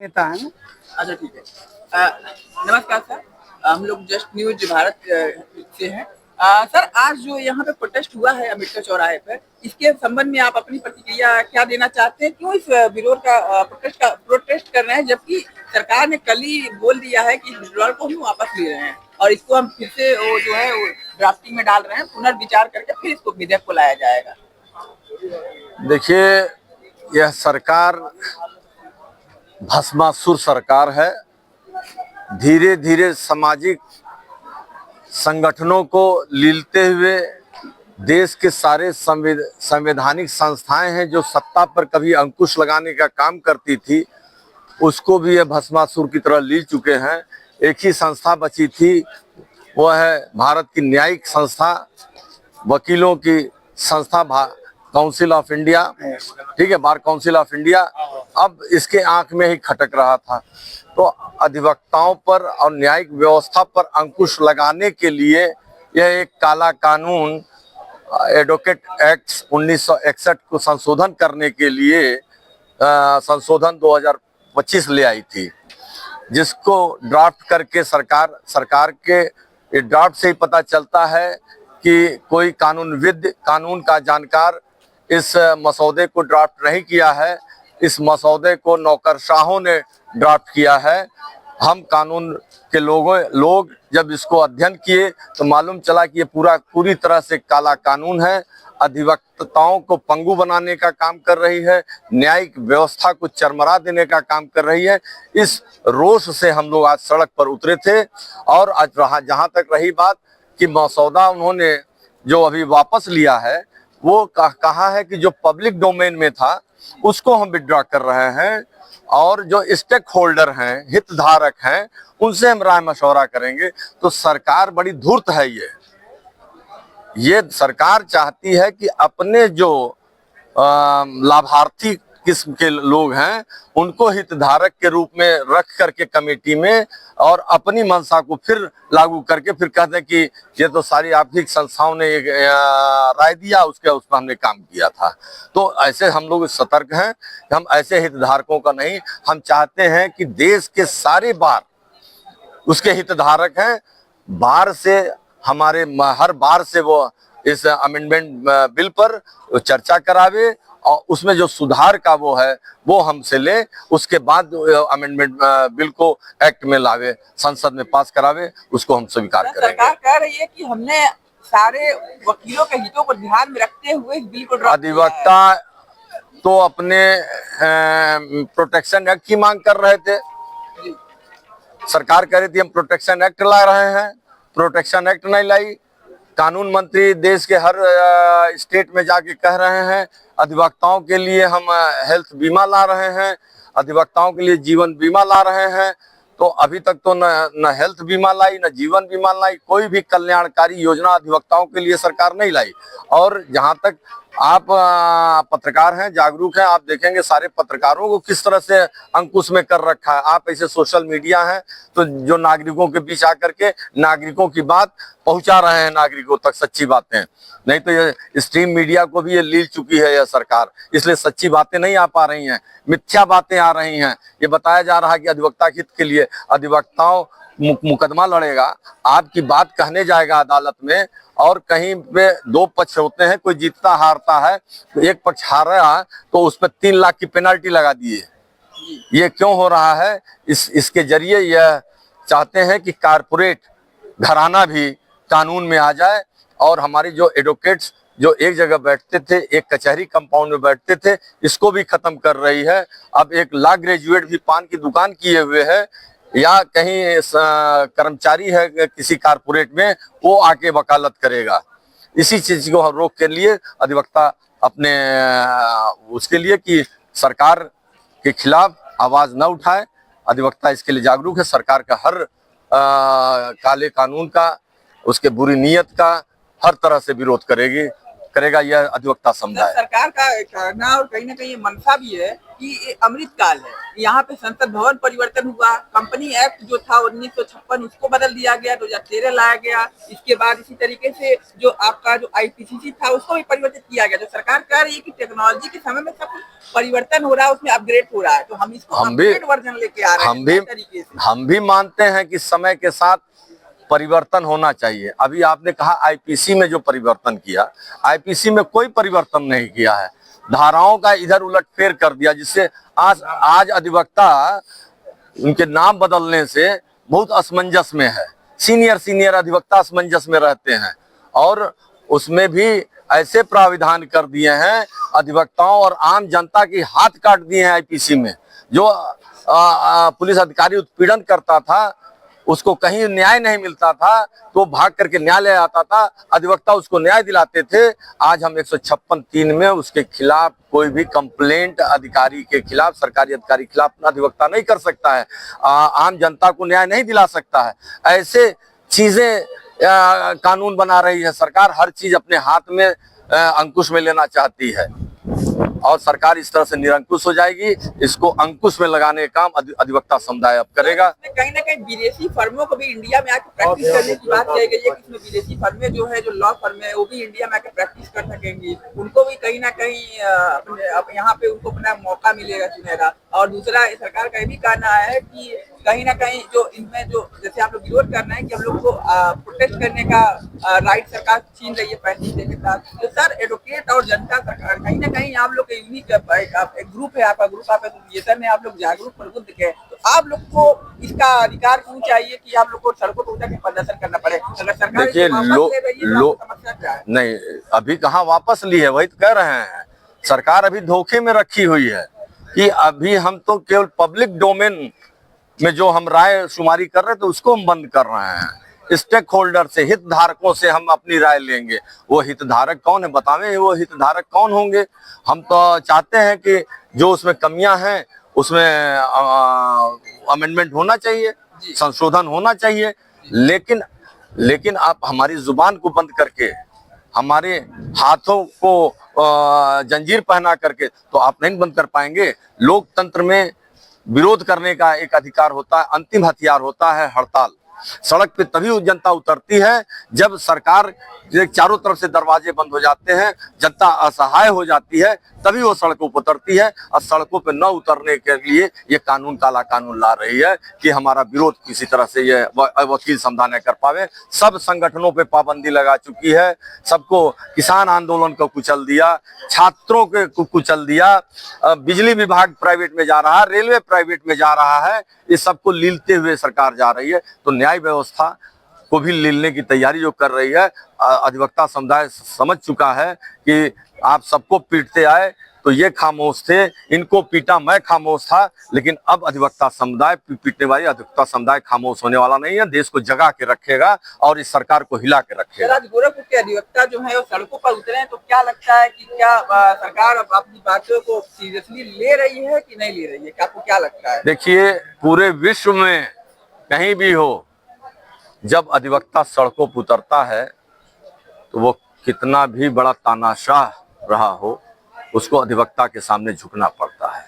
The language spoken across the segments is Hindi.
नेता है ना। अच्छा ठीक है। नमस्कार सर। हम लोग जस्ट न्यूज भारत से हैं। सर आज जो यहाँ पे प्रोटेस्ट हुआ है अम्बेडकर चौराहे पर, इसके संबंध में आप अपनी प्रतिक्रिया क्या देना चाहते हैं? क्यों इस विरोध का प्रोटेस्ट कर रहे हैं, जबकि सरकार ने कल ही बोल दिया है कि इस विड्रॉल को हम वापस ले रहे हैं और इसको हम फिर से वो जो है वो ड्राफ्टिंग में डाल रहे हैं, पुनर्विचार करके फिर इसको विधेयक को लाया जाएगा। देखिए, यह सरकार भस्मासुर सरकार है। धीरे धीरे सामाजिक संगठनों को लीलते हुए देश के सारे संवैधानिक संस्थाएं हैं जो सत्ता पर कभी अंकुश लगाने का काम करती थी, उसको भी ये भस्मासुर की तरह लील चुके हैं। एक ही संस्था बची थी, वह है भारत की न्यायिक संस्था, वकीलों की संस्था, काउंसिल ऑफ इंडिया, ठीक है, बार काउंसिल ऑफ इंडिया। अब इसके आंख में ही खटक रहा था। तो अधिवक्ताओं पर और न्यायिक व्यवस्था पर अंकुश लगाने के लिए यह एक काला कानून एडवोकेट एक्ट 1961 को संशोधन करने के लिए संशोधन 2025 ले आई थी, जिसको ड्राफ्ट करके सरकार के ड्राफ्ट से ही पता चलता है कि कोई कानूनविद, कानून का जानकार इस मसौदे को ड्राफ्ट नहीं किया है। इस मसौदे को नौकरशाहों ने ड्राफ्ट किया है। हम कानून के लोग जब इसको अध्ययन किए तो मालूम चला कि ये पूरी तरह से काला कानून है। अधिवक्ताओं को पंगु बनाने का काम कर रही है, न्यायिक व्यवस्था को चरमरा देने का काम कर रही है। इस रोष से हम लोग आज सड़क पर उतरे थे। और आज जहां तक रही बात कि मसौदा उन्होंने जो अभी वापस लिया है, वो कहा है कि जो पब्लिक डोमेन में था उसको हम विड्रॉ कर रहे हैं और जो स्टेक होल्डर हैं, हितधारक हैं, उनसे हम राय मशवरा करेंगे। तो सरकार बड़ी धूर्त है। ये सरकार चाहती है कि अपने जो लाभार्थी किस्म के लोग हैं उनको हितधारक के रूप में रख करके कमेटी में और अपनी मंशा को फिर लागू करके फिर कहते हैं कि ये तो सारी आर्थिक संस्थाओं ने राय दिया, उस पर हमने काम किया था। तो ऐसे हम लोग सतर्क हैं, हम ऐसे हितधारकों का नहीं। हम चाहते हैं कि देश के सारे बार उसके हितधारक हैं। बार से हमारे हर बार से वो इस अमेंडमेंट बिल पर चर्चा करावे और उसमें जो सुधार का वो है वो हमसे ले, उसके बाद अमेंडमेंट बिल को एक्ट में लावे, संसद में पास करावे, उसको हम स्वीकार करेंगे। सरकार कह रही है कि हमने सारे वकीलों के हितों को ध्यान में रखते हुए इस बिल को ड्राफ्ट किया है। अधिवक्ता तो अपने प्रोटेक्शन एक्ट की मांग कर रहे थे। सरकार कह रही थी हम प्रोटेक्शन एक्ट ला रहे हैं, प्रोटेक्शन एक्ट नहीं लाई। कानून मंत्री देश के हर स्टेट में जाके कह रहे हैं अधिवक्ताओं के लिए हम हेल्थ बीमा ला रहे हैं, अधिवक्ताओं के लिए जीवन बीमा ला रहे हैं। तो अभी तक तो न हेल्थ बीमा लाई, न जीवन बीमा लाई, कोई भी कल्याणकारी योजना अधिवक्ताओं के लिए सरकार नहीं लाई। और जहां तक आप पत्रकार हैं, जागरूक हैं, आप देखेंगे सारे पत्रकारों को किस तरह से अंकुश में कर रखा है। आप ऐसे सोशल मीडिया हैं तो जो नागरिकों के बीच आकर के नागरिकों की बात पहुंचा रहे हैं, नागरिकों तक सच्ची बातें। नहीं तो ये स्ट्रीम मीडिया को भी ये लील चुकी है यह सरकार, इसलिए सच्ची बातें नहीं आ पा रही हैं, मिथ्या बातें आ रही हैं। ये बताया जा रहा है कि अधिवक्ता हित के लिए अधिवक्ताओं मुकदमा लड़ेगा, आपकी बात कहने जाएगा अदालत में और कहीं पे दो पक्ष होते हैं, कोई जीतता हारता है, तो एक पक्ष हार रहा है तो उस पर 3 लाख की पेनल्टी लगा दिए। ये क्यों हो रहा है? इसके जरिए यह चाहते हैं कि कारपोरेट घराना भी कानून में आ जाए और हमारी जो एडवोकेट्स जो एक जगह बैठते थे, एक कचहरी कंपाउंड में बैठते थे, इसको भी खत्म कर रही है। अब एक लॉ ग्रेजुएट भी पान की दुकान किए हुए है या कहीं कर्मचारी है किसी कारपोरेट में, वो आके वकालत करेगा। इसी चीज को रोक के लिए अधिवक्ता अपने उसके लिए कि सरकार के खिलाफ आवाज न उठाए, अधिवक्ता इसके लिए जागरूक है। सरकार का हर काले कानून का, उसके बुरी नीयत का हर तरह से विरोध करेगी। करेगा यह अधिवक्ता सर, समुदाय। सरकार का कहना और कहीं ना कहीं ये मंशा भी है कि ये अमृत काल है। यहाँ पे संसद भवन परिवर्तन हुआ, कंपनी एक्ट जो था 1956 उसको बदल दिया गया, 2013 लाया गया। इसके बाद इसी तरीके से जो आपका जो आईपीसीसी था उसको भी परिवर्तित किया गया। जो सरकार कह रही है कि टेक्नोलॉजी के समय में सब कुछ परिवर्तन हो रहा है, उसमें अपग्रेड हो रहा है, तो हम इसको अपग्रेड वर्जन लेके आ रहे हैं तरीके से। हम भी मानते हैं कि समय के साथ परिवर्तन होना चाहिए। अभी आपने कहा आईपीसी में जो परिवर्तन किया, आईपीसी में कोई परिवर्तन नहीं किया है, धाराओं का इधर उलटफेर कर दिया, जिससे आज अधिवक्ता उनके नाम बदलने से बहुत असमंजस में है। सीनियर अधिवक्ता असमंजस में रहते हैं और उसमें भी ऐसे प्राविधान कर दिए हैं अधिवक्ताओं और आम जनता की हाथ काट दिए हैं। आईपीसी में जो पुलिस अधिकारी उत्पीड़न करता था, उसको कहीं न्याय नहीं मिलता था तो भाग करके न्यायालय आता था, अधिवक्ता उसको न्याय दिलाते थे। आज हम 156(3) में उसके खिलाफ कोई भी कंप्लेंट अधिकारी के खिलाफ, सरकारी अधिकारी के खिलाफ अधिवक्ता नहीं कर सकता है, आम जनता को न्याय नहीं दिला सकता है। ऐसे चीजें कानून बना रही है सरकार, हर चीज अपने हाथ में अंकुश में लेना चाहती है और सरकार इस तरह से निरंकुश हो जाएगी। इसको अंकुश में लगाने का काम अधिवक्ता समुदाय अब करेगा। कहीं ना कहीं विदेशी फर्मों को भी इंडिया में आकर प्रैक्टिस करने की बात कही गई है कि इसमें विदेशी फर्में जो है, जो लॉ फर्में है, वो भी इंडिया में आकर प्रैक्टिस कर सकेंगी। उनको भी कहीं ना कहीं यहाँ पे उनको अपना मौका मिलेगा सुनहरा। और दूसरा सरकार का ये भी कहना है कि कहीं ना कहीं जो इनमें जो जैसे आप लोग विरोध करना है कि हम लोग को प्रोटेस्ट करने का राइट सरकार छीन रही है 35 के साथ, तो सर एडवोकेट और जनता सरकार कहीं ना कहीं आप लोग के यूनिक एक ग्रुप है, आपका ग्रुप, आप एसोसिएशन है, आप लोग जागरूक प्रबुद्ध के, तो आप लोग को इसका अधिकार क्यों चाहिए कि आप लोग को सड़कों पर उतर के प्रदर्शन करना पड़े? अगर सरकार देखिए समस्या क्या है? नहीं, अभी कहाँ वापस ली है, वही तो कह रहे हैं। सरकार अभी धोखे में रखी हुई है कि अभी हम तो केवल पब्लिक डोमेन में जो हम राय शुमारी कर रहे थे उसको हम बंद कर रहे हैं। स्टेक होल्डर से, हितधारकों से हम अपनी राय लेंगे। वो हितधारक कौन है बतावें, वो हितधारक कौन होंगे? हम तो चाहते हैं कि जो उसमें कमियां हैं उसमें अमेंडमेंट होना चाहिए, संशोधन होना चाहिए, लेकिन आप हमारी जुबान को बंद करके, हमारे हाथों को जंजीर पहना करके तो आप नहीं बंद कर पाएंगे। लोकतंत्र में विरोध करने का एक अधिकार होता है, अंतिम हथियार होता है हड़ताल। सड़क पे तभी जनता उतरती है जब सरकार के चारों तरफ से दरवाजे बंद हो जाते हैं, जनता असहाय हो जाती है, तभी वो सड़कों पर उतरती है। और सड़कों पे न उतरने के लिए ये कानून, काला कानून ला रही है कि हमारा विरोध किसी तरह से ये वकील समाधान न कर पावे। सब संगठनों पे पाबंदी लगा चुकी है, सबको, किसान आंदोलन को कुचल दिया, छात्रों को कुचल दिया, बिजली विभाग प्राइवेट में जा रहा है, रेलवे प्राइवेट में जा रहा है, ये सबको लीलते हुए सरकार जा रही है। तो न्याय व्यवस्था को भी लीलने की तैयारी जो कर रही है, अधिवक्ता समुदाय समझ चुका है कि आप सबको पीटते आए तो ये खामोश थे, इनको पीटा मैं खामोश था, लेकिन अब अधिवक्ता समुदाय, पीटने वाली अधिवक्ता समुदाय खामोश होने वाला नहीं है, देश को जगा के रखेगा और इस सरकार को हिला के रखेगा। आज गोरखपुर के अधिवक्ता जो है वो सड़कों पर उतरे हैं, तो क्या लगता है कि क्या सरकार अपनी बातों को सीरियसली ले रही है कि नहीं ले रही है? आपको क्या लगता है? देखिए, पूरे विश्व में कहीं भी हो, जब अधिवक्ता सड़कों पर उतरता है तो वो कितना भी बड़ा तानाशाह रहा हो, उसको अधिवक्ता के सामने झुकना पड़ता है।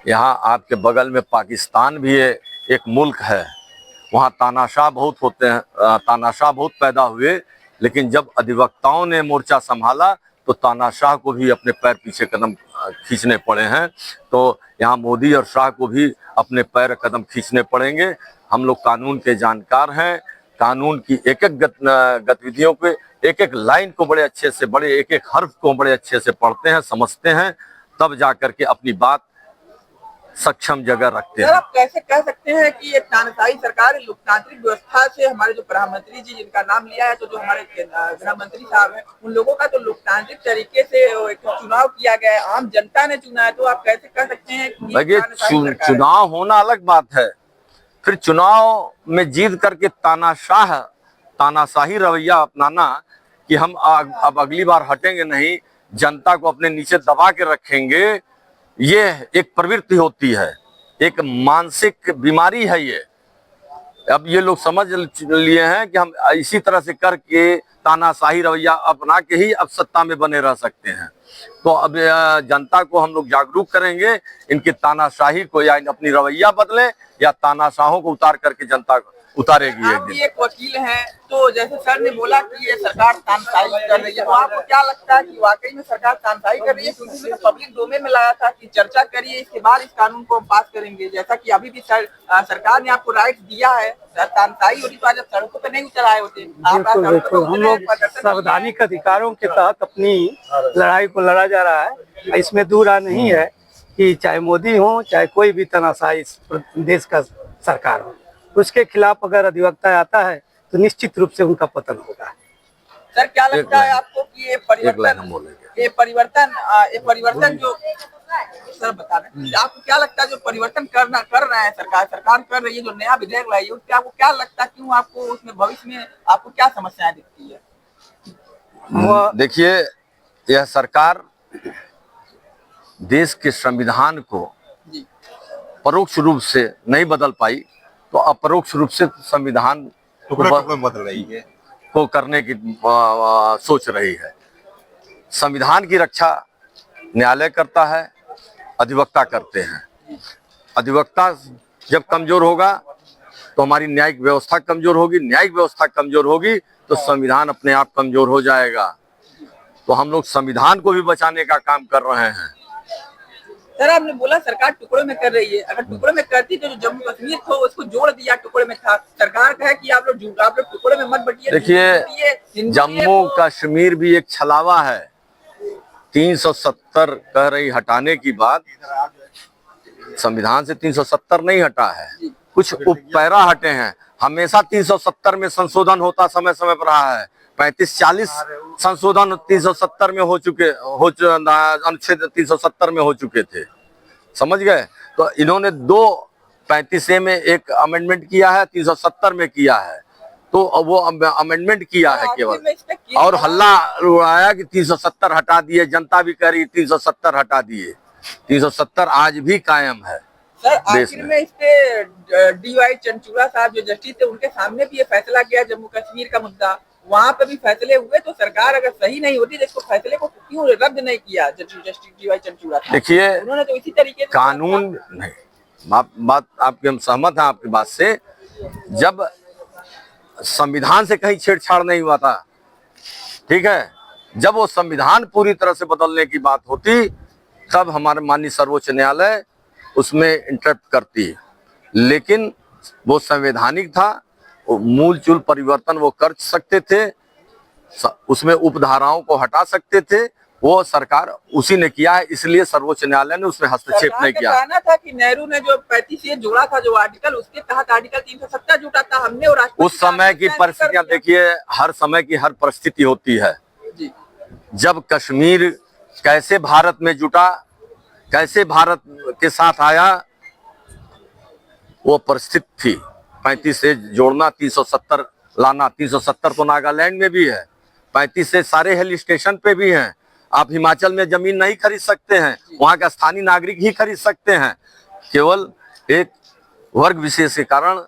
यहाँ आपके बगल में पाकिस्तान भी एक मुल्क है, वहाँ तानाशाह बहुत होते हैं, तानाशाह बहुत पैदा हुए, लेकिन जब अधिवक्ताओं ने मोर्चा संभाला तो तानाशाह को भी अपने पैर पीछे कदम खींचने पड़े हैं। तो यहाँ मोदी और शाह को भी अपने पैर कदम खींचने पड़ेंगे। हम लोग कानून के जानकार हैं, कानून की एक एक गतिविधियों पे, एक एक लाइन को बड़े अच्छे से, एक एक हर्फ को बड़े अच्छे से पढ़ते हैं, समझते हैं, तब जाकर के अपनी बात सक्षम जगह रखते हैं। आप कैसे कह सकते हैं कि ये तानाशाही सरकार लोकतांत्रिक व्यवस्था से, हमारे जो प्रधानमंत्री जी जिनका नाम लिया है, तो जो हमारे गृह मंत्री साहब हैं, उन लोगों का तो लोकतांत्रिक तरीके से एक चुनाव किया गया है, आम जनता ने चुना है, तो आप कैसे कह सकते हैं कि चुनाव होना अलग बात है, फिर चुनाव में जीत करके तानाशाही रवैया अपनाना कि हम अब अगली बार हटेंगे नहीं, जनता को अपने नीचे दबा के रखेंगे, ये एक प्रवृत्ति होती है, एक मानसिक बीमारी है ये। अब ये लोग समझ लिए हैं कि हम इसी तरह से करके तानाशाही रवैया अपना के ही अब सत्ता में बने रह सकते हैं। तो अब जनता को हम लोग जागरूक करेंगे, इनकी तानाशाही को या अपनी रवैया बदले या तानाशाहों को उतार करके जनता को उतारेगी एक आप दिन। भी एक वकील हैं, तो जैसे सर ने बोला कि ये सरकार तानाशाही कर रही है, तो आपको क्या लगता है कि वाकई में सरकार तानाशाही कर रही है? क्योंकि तो पब्लिक डोमेन में लाया था कि चर्चा करिए, इसके बाद इस कानून को हम पास करेंगे। जैसा कि अभी भी सरकार ने आपको राइट दिया है, तानाशाही होती तो आज आप सड़कों पर नहीं उतर आए होते। बिल्कुल बिल्कुल, हम लोग संवैधानिक अधिकारों के तहत अपनी लड़ाई को लड़ा जा रहा है। इसमें दूर राय नहीं है कि चाहे मोदी हो चाहे कोई भी तानाशाही देश का सरकार हो, उसके खिलाफ अगर अधिवक्ता आता है तो निश्चित रूप से उनका पतन होगा। सर क्या लगता है आपको कि ये परिवर्तन जो सर बता रहे हैं, आपको क्या लगता है जो परिवर्तन कर रहा है सरकार कर रही है, जो नया विधेयक लाई है, उससे आपको क्या लगता है, क्यों आपको उसमें भविष्य में आपको क्या समस्याएं दिखती है? देखिए, यह सरकार देश के संविधान को परोक्ष रूप से नहीं बदल पाई तो अपरोक्ष रूप से संविधान बदल रही है को करने की सोच रही है। संविधान की रक्षा न्यायालय करता है, अधिवक्ता करते हैं। अधिवक्ता जब कमजोर होगा तो हमारी न्यायिक व्यवस्था कमजोर होगी, न्यायिक व्यवस्था कमजोर होगी तो संविधान अपने आप कमजोर हो जाएगा। तो हम लोग संविधान को भी बचाने का काम कर रहे हैं। सर आपने बोला सरकार टुकड़ों में कर रही है, अगर टुकड़ों में करती तो जो जम्मू कश्मीर था उसको जोड़ दिया, टुकड़े में था। सरकार कहे कि आप लोग टुकड़े में मत बटिए। देखिए, जम्मू कश्मीर भी एक छलावा है। 370 कह रही हटाने की बात, संविधान से 370 नहीं हटा है, कुछ उपपैरा हटे हैं। हमेशा 370 में संशोधन होता समय समय पर रहा है। 35-40 संशोधन 370 में अनुच्छेद 370 में हो चुके थे, समझ गए। तो इन्होंने 235A में एक अमेंडमेंट किया है, 370 में किया है। तो वो अमेंडमेंट किया है केवल, और हल्ला उड़ाया कि 370 हटा दिए। जनता भी कह रही 370 हटा दिए। 370 आज भी कायम है। सर आखिर में इस पे DY चंचूड़ा साहब जो जस्टिस थे, उनके सामने भी ये फैसला किया जम्मू कश्मीर का मुद्दा, वहाँ पे भी फैसले हुए। तो सरकार अगर सही नहीं होती तो इसको फैसले को क्यों रद्द नहीं किया जस्टिस DY चंचूड़ा? देखिए, उन्होंने तो इसी तरीके से कानून नहीं, बात आपके हम सहमत हैं आपकी बात से। जब संविधान से कहीं छेड़छाड़ नहीं हुआ था, ठीक है, जब वो संविधान पूरी तरह से बदलने की बात होती तब हमारे माननीय सर्वोच्च न्यायालय उसमें इंटरप्ट करती। लेकिन वो संवैधानिक था, वो मूल चूल परिवर्तन वो कर सकते थे, उसमें उपधाराओं को हटा सकते थे। वो सरकार उसी ने किया है, इसलिए सर्वोच्च न्यायालय ने उसमें हस्तक्षेप नहीं किया। कहना था कि नेहरू ने जो 35A जोड़ा था, जो आर्टिकल, उसके तहत आर्टिकल 370 जुटा था हमने, और उस समय की परिस्थितियां देखिए, हर समय की हर परिस्थिति होती है। जब कश्मीर कैसे भारत में जुटा, कैसे भारत के साथ आया, वो परिस्थिति थी। 35A जोड़ना, 370 लाना। 370 तो नागालैंड में भी है, 35A सारे हिल स्टेशन पे भी हैं। आप हिमाचल में जमीन नहीं खरीद सकते हैं, वहां का स्थानीय नागरिक ही खरीद सकते हैं। केवल एक वर्ग विशेष के कारण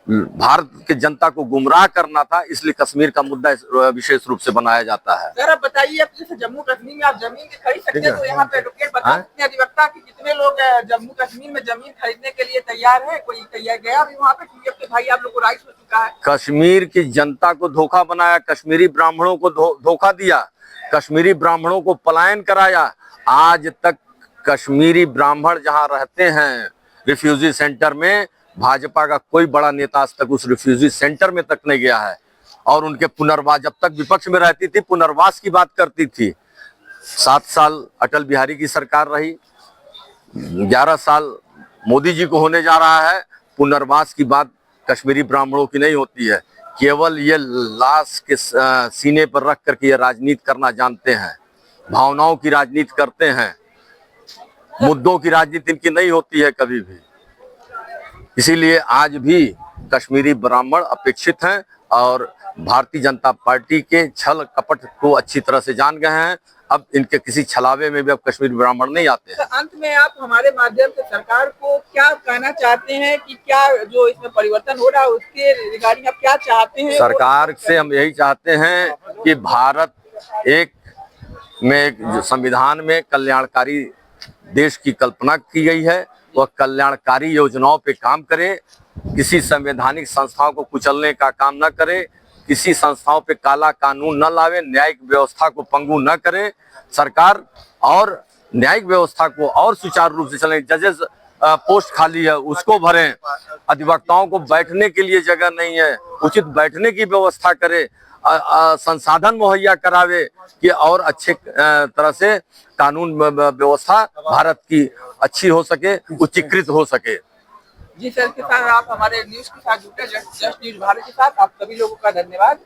भारत की जनता को गुमराह करना था, इसलिए कश्मीर का मुद्दा विशेष रूप से बनाया जाता है। सर आप बताइए, अब जैसे जम्मू कश्मीर में आप जमीन खरीद सकते हैं, तो यहाँ पे एडवोकेट बता सकते हैं अधिवक्ता कि कितने लोग जम्मू कश्मीर में जमीन खरीदने के लिए तैयार है? कोई तैयार गया भी वहाँ पे? क्योंकि भाई आप लोग को राइट हो चुका है। कश्मीर की जनता को धोखा बनाया, कश्मीरी ब्राह्मणों को धोखा दिया, कश्मीरी ब्राह्मणों को पलायन कराया। आज तक कश्मीरी ब्राह्मण जहाँ रहते हैं रिफ्यूजी सेंटर में, भाजपा का कोई बड़ा नेता आज तक उस रिफ्यूजी सेंटर में तक नहीं गया है। और उनके पुनर्वास, जब तक विपक्ष में रहती थी पुनर्वास की बात करती थी। 7 साल अटल बिहारी की सरकार रही, 11 साल मोदी जी को होने जा रहा है। पुनर्वास की बात कश्मीरी ब्राह्मणों की नहीं होती है। केवल ये लाश के सीने पर रख करके ये राजनीति करना जानते हैं, भावनाओं की राजनीति करते हैं, मुद्दों की राजनीति इनकी नहीं होती है कभी भी। इसीलिए आज भी कश्मीरी ब्राह्मण अपेक्षित हैं और भारतीय जनता पार्टी के छल कपट को अच्छी तरह से जान गए हैं। अब इनके किसी छलावे में भी अब कश्मीरी ब्राह्मण नहीं आते हैं। अंत में आप हमारे माध्यम से सरकार को क्या कहना चाहते हैं कि क्या जो इसमें परिवर्तन हो रहा है उसके रिगार्डिंग आप क्या चाहते हैं? सरकार से हम यही चाहते हैं कि भारत जो संविधान में कल्याणकारी देश की कल्पना की गई है, वह कल्याणकारी योजनाओं पे काम करे, किसी संवैधानिक संस्थाओं को कुचलने का काम न करे, किसी संस्थाओं पे काला कानून न लावे, न्यायिक व्यवस्था को पंगु न करे। सरकार और न्यायिक व्यवस्था को और सुचारू रूप से चले। जजेस पोस्ट खाली है उसको भरें, अधिवक्ताओं को बैठने के लिए जगह नहीं है, उचित बैठने की व्यवस्था करे, संसाधन मुहैया करावे कि और अच्छे तरह से कानून व्यवस्था भारत की अच्छी हो सके, उच्चीकृत हो सके। जी सर, के साथ आप हमारे न्यूज के साथ जुटे, जस्ट न्यूज भारत के साथ आप सभी लोगों का धन्यवाद।